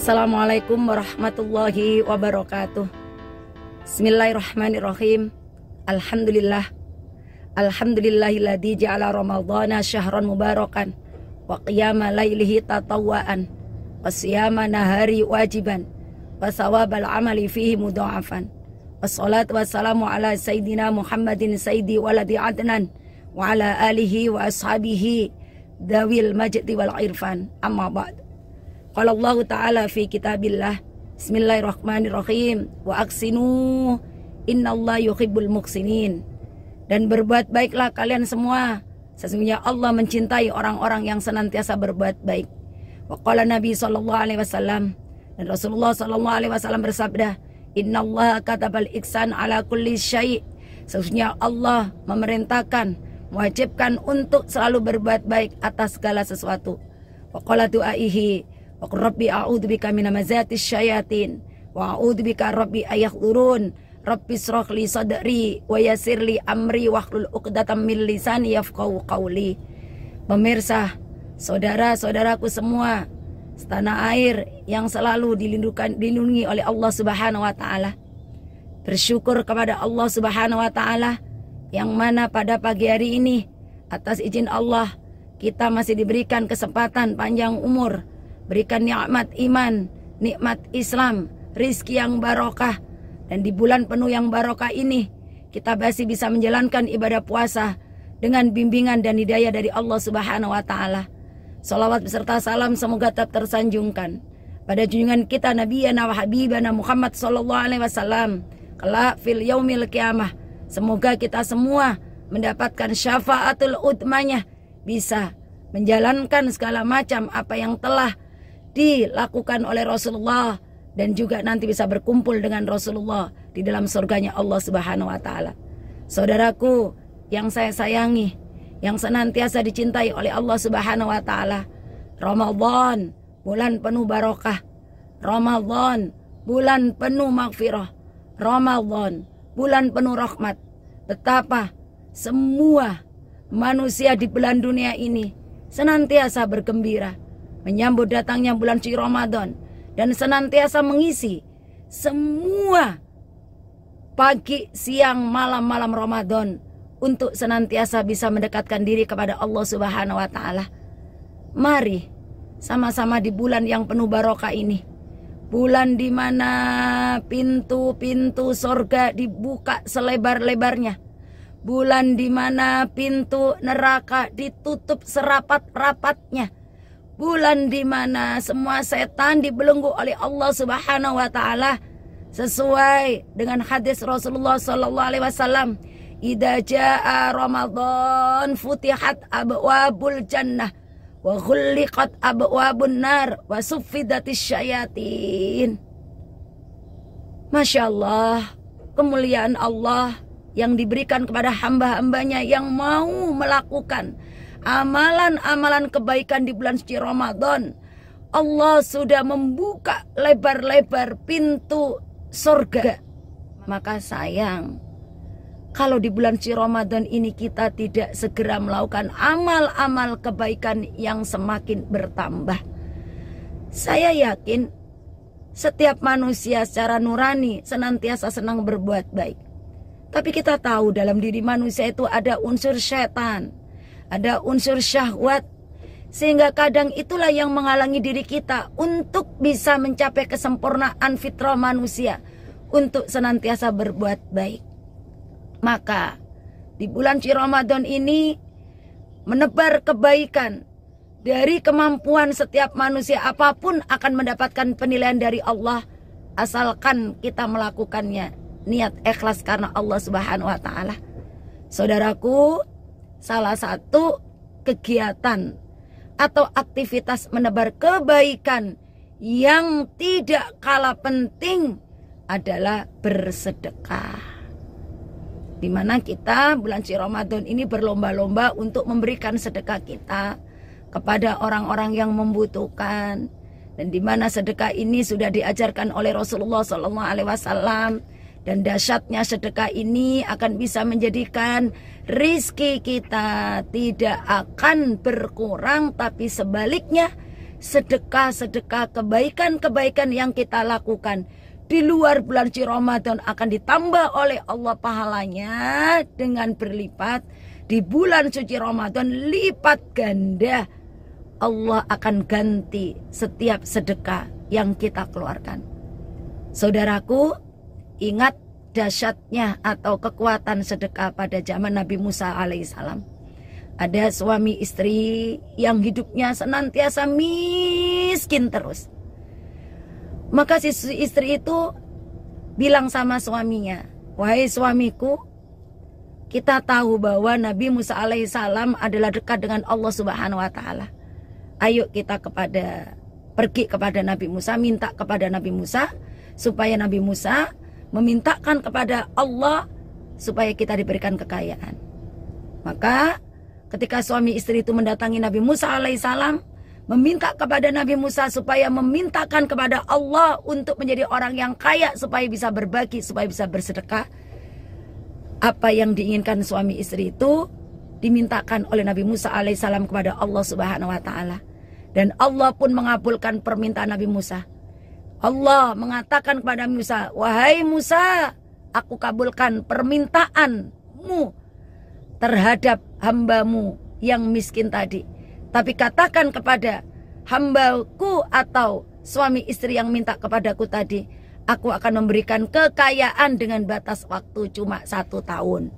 Assalamualaikum warahmatullahi wabarakatuh. Bismillahirrahmanirrahim. Alhamdulillah. Alhamdulillahilladzi ja'ala ramadhana syahran mubarakan wa qiyama lailihi tatawwa'an wa siyama nahari wajiban wa sawabal amali fihi mudha'afan. Wassalatu wassalamu ala sayyidina Muhammadin sayyidi waladi adnan wa ala alihi wa ashabihi dawil majdi wal irfan. Amma ba'd. Qala Allah Ta'ala fi kitabillah, Bismillahirrahmanirrahim, wa aksinu innallaha yuhibbul muksinin. Dan berbuat baiklah kalian semua, sesungguhnya Allah mencintai orang-orang yang senantiasa berbuat baik. Wa qala Nabi sallallahu alaihi wasallam, dan Rasulullah sallallahu alaihi wasallam bersabda, innallaha katabal ihsan ala kulli syai'. Sesungguhnya Allah memerintahkan, mewajibkan untuk selalu berbuat baik atas segala sesuatu. Wa qala du'aihi, wa qur rabbi a'udzubika min hamazatis syayatin wa a'udzubika rabbi ayahdurun. Rabbi shrah li sadri wa yassir li amri wahlul 'uqdatam min lisani yafqahu qawli. Pemirsa, saudara-saudaraku semua setanah air yang selalu dilindungi oleh Allah Subhanahu wa taala. Bersyukur kepada Allah Subhanahu wa taala yang mana pada pagi hari ini atas izin Allah kita masih diberikan kesempatan panjang umur, berikan nikmat iman, nikmat Islam, rizki yang barokah. Dan di bulan penuh yang barokah ini kita masih bisa menjalankan ibadah puasa dengan bimbingan dan hidayah dari Allah Subhanahu wa taala. Salawat beserta salam semoga tetap tersanjungkan pada junjungan kita Nabiyana wa Habibana Muhammad sallallahu alaihi wasallam kelak fil yaumil qiyamah. Semoga kita semua mendapatkan syafaatul udmanya, bisa menjalankan segala macam apa yang telah dilakukan oleh Rasulullah, dan juga nanti bisa berkumpul dengan Rasulullah di dalam surganya Allah Subhanahu wa taala. Saudaraku yang saya sayangi, yang senantiasa dicintai oleh Allah Subhanahu wa taala, Ramadan bulan penuh barokah, Ramadan bulan penuh maghfirah, Ramadan bulan penuh rahmat. Betapa semua manusia di belahan dunia ini senantiasa bergembira menyambut datangnya bulan suci Ramadan, dan senantiasa mengisi semua pagi, siang, malam Ramadan untuk senantiasa bisa mendekatkan diri kepada Allah Subhanahu wa taala. Mari sama-sama di bulan yang penuh barokah ini, bulan di mana pintu-pintu surga dibuka selebar-lebarnya, bulan di mana pintu neraka ditutup serapat-rapatnya, bulan di mana semua setan dibelenggu oleh Allah Subhanahu wa taala sesuai dengan hadis Rasulullah sallallahu alaihi wasallam, idza jaa Ramadan futihat abwabul jannah wa ghulliqat abwabun nar wa suffidatis syayatin. Masya Allah, kemuliaan Allah yang diberikan kepada hamba-hambanya yang mau melakukan amalan-amalan kebaikan di bulan suci Ramadan. Allah sudah membuka lebar-lebar pintu surga. Maka sayang kalau di bulan suci Ramadan ini kita tidak segera melakukan amal-amal kebaikan yang semakin bertambah. Saya yakin setiap manusia secara nurani senantiasa senang berbuat baik. Tapi kita tahu dalam diri manusia itu ada unsur setan, ada unsur syahwat, sehingga kadang itulah yang menghalangi diri kita untuk bisa mencapai kesempurnaan fitrah manusia untuk senantiasa berbuat baik. Maka di bulan suci Ramadan ini menebar kebaikan dari kemampuan setiap manusia apapun akan mendapatkan penilaian dari Allah, asalkan kita melakukannya niat ikhlas karena Allah Subhanahu wa taala. Saudaraku, salah satu kegiatan atau aktivitas menebar kebaikan yang tidak kalah penting adalah bersedekah. Di mana kita bulan suci Ramadan ini berlomba-lomba untuk memberikan sedekah kita kepada orang-orang yang membutuhkan, dan di mana sedekah ini sudah diajarkan oleh Rasulullah SAW. Dan dahsyatnya sedekah ini akan bisa menjadikan rizki kita tidak akan berkurang, tapi sebaliknya sedekah-sedekah, kebaikan-kebaikan yang kita lakukan di luar bulan suci Ramadan akan ditambah oleh Allah pahalanya dengan berlipat. Di bulan suci Ramadan lipat ganda. Allah akan ganti setiap sedekah yang kita keluarkan. Saudaraku, ingat dahsyatnya atau kekuatan sedekah pada zaman Nabi Musa alaihissalam. Ada suami istri yang hidupnya senantiasa miskin terus. Maka si istri itu bilang sama suaminya, "Wahai suamiku, kita tahu bahwa Nabi Musa alaihissalam adalah dekat dengan Allah Subhanahu wa taala. Ayo kita pergi kepada Nabi Musa, minta kepada Nabi Musa supaya Nabi Musa memintakan kepada Allah supaya kita diberikan kekayaan." Maka ketika suami istri itu mendatangi Nabi Musa alaihissalam, meminta kepada Nabi Musa supaya memintakan kepada Allah untuk menjadi orang yang kaya supaya bisa berbagi, supaya bisa bersedekah. Apa yang diinginkan suami istri itu dimintakan oleh Nabi Musa alaihissalam kepada Allah Subhanahu wa taala. Dan Allah pun mengabulkan permintaan Nabi Musa. Allah mengatakan kepada Musa, "Wahai Musa, aku kabulkan permintaanmu terhadap hambamu yang miskin tadi. Tapi katakan kepada hambaku atau suami istri yang minta kepadaku tadi, aku akan memberikan kekayaan dengan batas waktu cuma 1 tahun."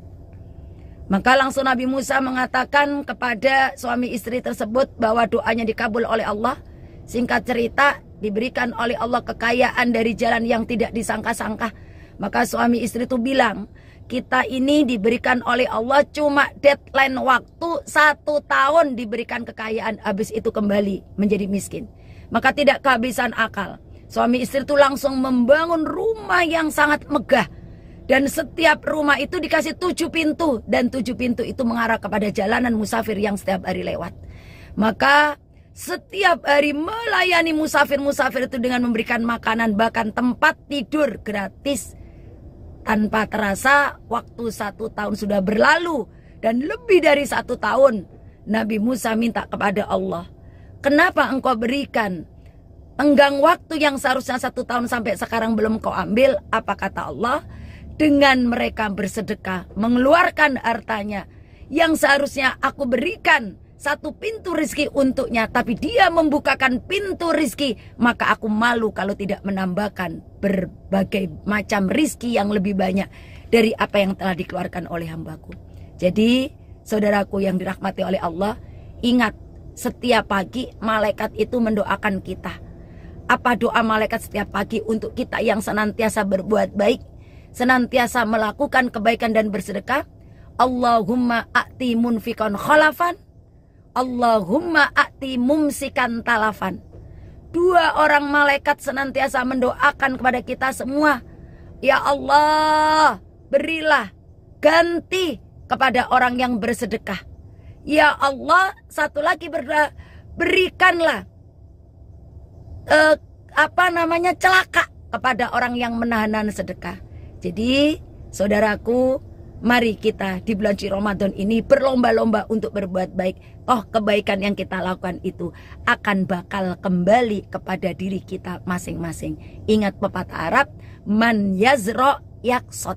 Maka langsung Nabi Musa mengatakan kepada suami istri tersebut bahwa doanya dikabul oleh Allah. Singkat cerita, diberikan oleh Allah kekayaan dari jalan yang tidak disangka-sangka. Maka suami istri itu bilang, kita ini diberikan oleh Allah cuma deadline waktu 1 tahun diberikan kekayaan, habis itu kembali menjadi miskin. Maka tidak kehabisan akal. Suami istri itu langsung membangun rumah yang sangat megah. Dan setiap rumah itu dikasih 7 pintu. Dan 7 pintu itu mengarah kepada jalanan musafir yang setiap hari lewat. Maka setiap hari melayani musafir-musafir itu dengan memberikan makanan, bahkan tempat tidur gratis. Tanpa terasa waktu 1 tahun sudah berlalu. Dan lebih dari 1 tahun Nabi Musa minta kepada Allah, "Kenapa engkau berikan enggang waktu yang seharusnya 1 tahun sampai sekarang belum kau ambil?" Apa kata Allah? Dengan mereka bersedekah, mengeluarkan hartanya yang seharusnya aku berikan 1 pintu rizki untuknya, tapi dia membukakan pintu rizki, maka aku malu kalau tidak menambahkan berbagai macam rizki yang lebih banyak dari apa yang telah dikeluarkan oleh hambaku. Jadi saudaraku yang dirahmati oleh Allah, ingat setiap pagi malaikat itu mendoakan kita. Apa doa malaikat setiap pagi untuk kita yang senantiasa berbuat baik, senantiasa melakukan kebaikan dan bersedekah? Allahumma a'ti munfiqan khalafan, Allahumma a'ti mumsikan talafan. 2 orang malaikat senantiasa mendoakan kepada kita semua, ya Allah, berilah ganti kepada orang yang bersedekah. Ya Allah, satu lagi berikanlah celaka kepada orang yang menahan sedekah. Jadi saudaraku, mari kita di bulan suci Ramadan ini berlomba-lomba untuk berbuat baik. Toh kebaikan yang kita lakukan itu akan bakal kembali kepada diri kita masing-masing. Ingat pepatah Arab, man yazro yaksot.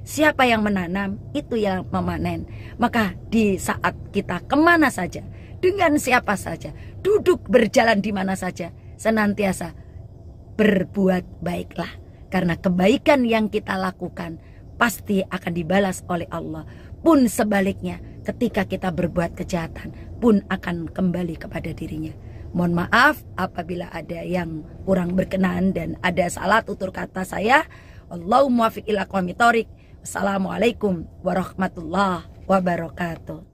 Siapa yang menanam, itu yang memanen. Maka di saat kita kemana saja, dengan siapa saja, duduk berjalan di mana saja, senantiasa berbuat baiklah. Karena kebaikan yang kita lakukan pasti akan dibalas oleh Allah. Pun sebaliknya, ketika kita berbuat kejahatan pun akan kembali kepada dirinya. Mohon maaf apabila ada yang kurang berkenan dan ada salah tutur kata saya. Allahumma muwaffiq ila aqwamit thoriq. Wassalamualaikum warahmatullahi wabarakatuh.